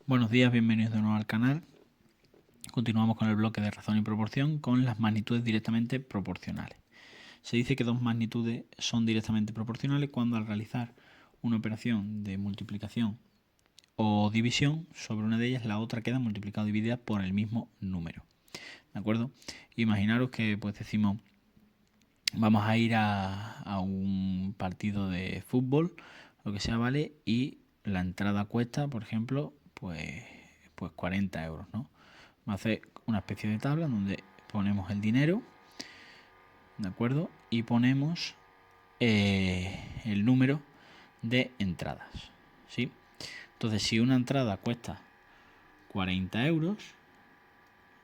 Buenos días, bienvenidos de nuevo al canal. Continuamos con el bloque de razón y proporción con las magnitudes directamente proporcionales. Se dice que dos magnitudes son directamente proporcionales cuando al realizar una operación de multiplicación o división sobre una de ellas la otra queda multiplicada o dividida por el mismo número. ¿De acuerdo? Imaginaros que pues decimos vamos a ir a un partido de fútbol, lo que sea, ¿vale? Y la entrada cuesta, por ejemplo, pues 40 euros, ¿no? Vamos a hacer una especie de tabla donde ponemos el dinero, ¿de acuerdo? Y ponemos el número de entradas, ¿sí? Entonces, si una entrada cuesta 40 euros,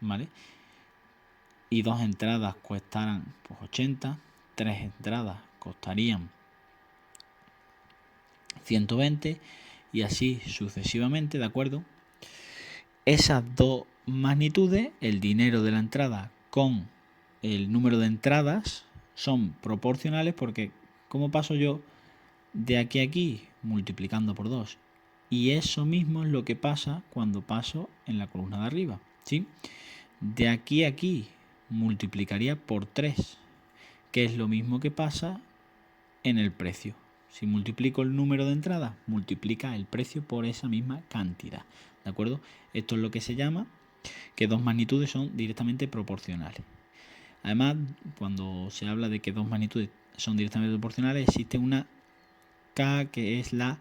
¿vale? Y dos entradas costaran pues 80, tres entradas costarían 120 y así sucesivamente, ¿de acuerdo? Esas dos magnitudes, el dinero de la entrada con el número de entradas, son proporcionales porque ¿cómo paso yo de aquí a aquí? Multiplicando por 2. Y eso mismo es lo que pasa cuando paso en la columna de arriba, ¿sí? De aquí a aquí multiplicaría por 3, que es lo mismo que pasa en el precio. Si multiplico el número de entradas, multiplica el precio por esa misma cantidad. ¿De acuerdo? Esto es lo que se llama que dos magnitudes son directamente proporcionales. Además, cuando se habla de que dos magnitudes son directamente proporcionales, existe una K que es la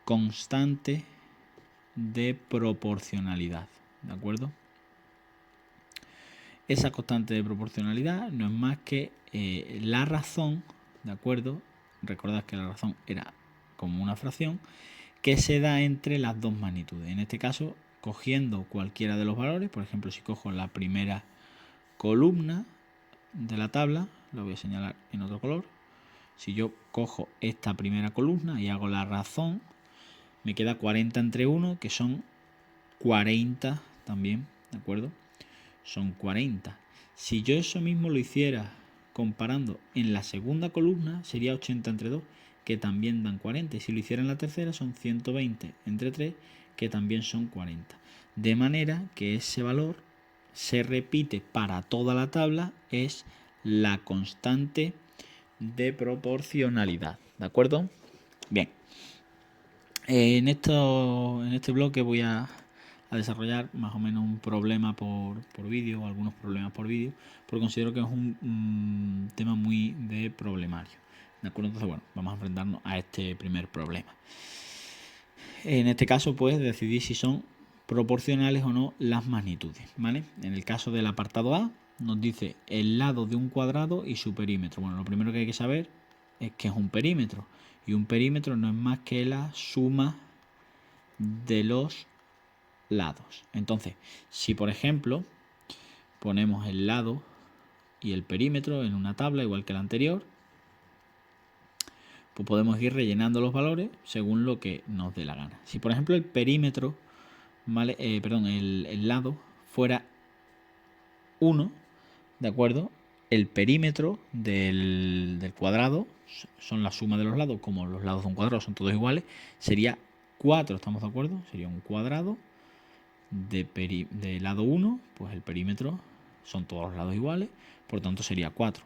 constante de proporcionalidad. ¿De acuerdo? Esa constante de proporcionalidad no es más que la razón, ¿de acuerdo? Recordad que la razón era como una fracción que se da entre las dos magnitudes. En este caso, cogiendo cualquiera de los valores, por ejemplo, si cojo la primera columna de la tabla, lo voy a señalar en otro color. Si yo cojo esta primera columna y hago la razón, me queda 40 entre 1, que son 40 también, ¿de acuerdo? Son 40. Si yo eso mismo lo hiciera comparando en la segunda columna, sería 80 entre 2, que también dan 40. Y si lo hiciera en la tercera, son 120 entre 3, que también son 40. De manera que ese valor se repite para toda la tabla, es la constante de proporcionalidad. ¿De acuerdo? Bien. En este bloque voy a desarrollar más o menos un problema por vídeo o algunos problemas por vídeo, porque considero que es un tema muy de problemario. ¿De acuerdo? Entonces, bueno, vamos a enfrentarnos a este primer problema. En este caso, pues, decidir si son proporcionales o no las magnitudes, ¿vale? En el caso del apartado A, nos dice el lado de un cuadrado y su perímetro. Bueno, lo primero que hay que saber es que es un perímetro. Y un perímetro no es más que la suma de los lados. Entonces, si por ejemplo ponemos el lado y el perímetro en una tabla igual que la anterior, pues podemos ir rellenando los valores según lo que nos dé la gana. Si por ejemplo el perímetro, ¿vale? El lado fuera 1, ¿de acuerdo? El perímetro del cuadrado, son la suma de los lados, como los lados de un cuadrado son todos iguales, sería 4, ¿estamos de acuerdo? Sería un cuadrado de lado 1, pues el perímetro son todos los lados iguales, por tanto sería 4.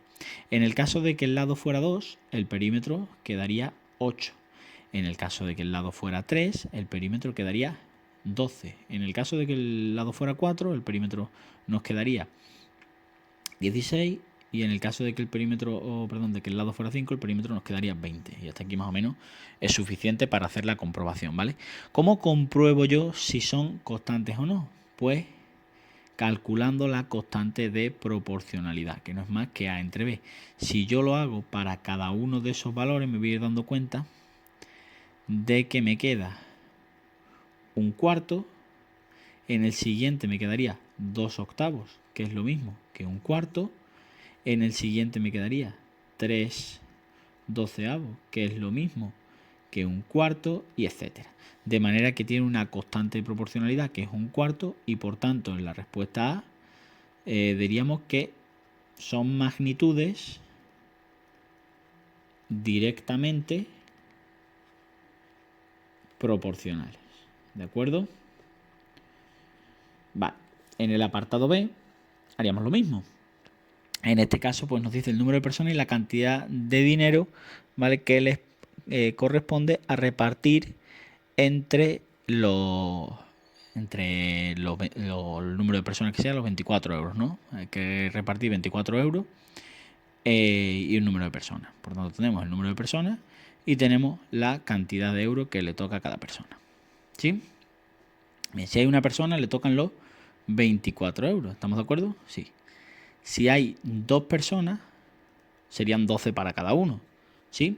En el caso de que el lado fuera 2, el perímetro quedaría 8. En el caso de que el lado fuera 3, el perímetro quedaría 12. En el caso de que el lado fuera 4, el perímetro nos quedaría 16. Y en el caso de que el de que el lado fuera 5, el perímetro nos quedaría 20. Y hasta aquí más o menos es suficiente para hacer la comprobación, ¿vale? ¿Cómo compruebo yo si son constantes o no? Pues calculando la constante de proporcionalidad, que no es más que A entre B. Si yo lo hago para cada uno de esos valores, me voy a ir dando cuenta de que me queda un cuarto, en el siguiente me quedaría 2 octavos, que es lo mismo que un cuarto, en el siguiente me quedaría 3 doceavos, que es lo mismo que un cuarto, y etcétera. De manera que tiene una constante de proporcionalidad que es un cuarto, y por tanto en la respuesta A diríamos que son magnitudes directamente proporcionales. ¿De acuerdo? En el apartado B haríamos lo mismo. En este caso, pues nos dice el número de personas y la cantidad de dinero, ¿vale?, que les corresponde a repartir entre el número de personas que sea, los 24 euros, ¿no? Hay que repartir 24 euros y un número de personas. Por lo tanto, tenemos el número de personas y tenemos la cantidad de euros que le toca a cada persona. ¿Sí? Bien, si hay una persona, le tocan los 24 euros. ¿Estamos de acuerdo? Sí. Si hay 2 personas, serían 12 para cada uno. ¿Sí?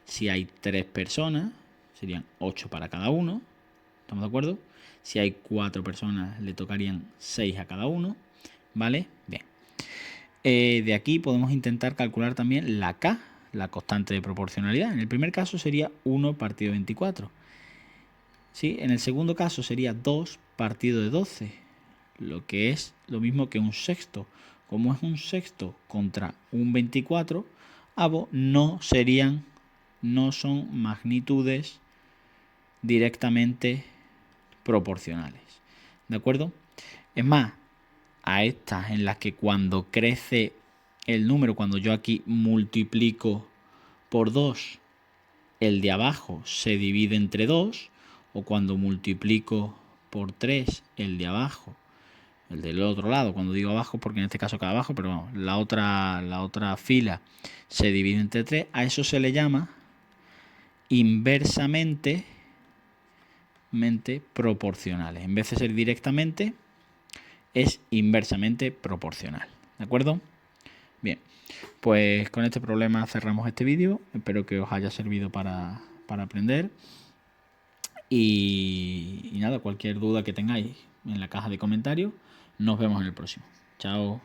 Si hay 3 personas, serían 8 para cada uno. ¿Estamos de acuerdo? Si hay 4 personas, le tocarían 6 a cada uno. ¿Vale? Bien. De aquí podemos intentar calcular también la K, la constante de proporcionalidad. En el primer caso sería 1 partido de 24. ¿Sí? En el segundo caso sería 2 partido de 12, lo que es lo mismo que un sexto. Como es un sexto contra un 24, ambos no son magnitudes directamente proporcionales. ¿De acuerdo? Es más, a estas en las que cuando crece el número, cuando yo aquí multiplico por 2, el de abajo se divide entre 2, o cuando multiplico por 3, el de abajo, el del otro lado, cuando digo abajo, porque en este caso cada abajo, pero vamos, la otra fila se divide entre 3, a eso se le llama inversamente proporcionales. En vez de ser directamente, es inversamente proporcional. ¿De acuerdo? Bien, pues con este problema cerramos este vídeo. Espero que os haya servido para aprender. Y nada, cualquier duda que tengáis en la caja de comentarios, nos vemos en el próximo. Chao.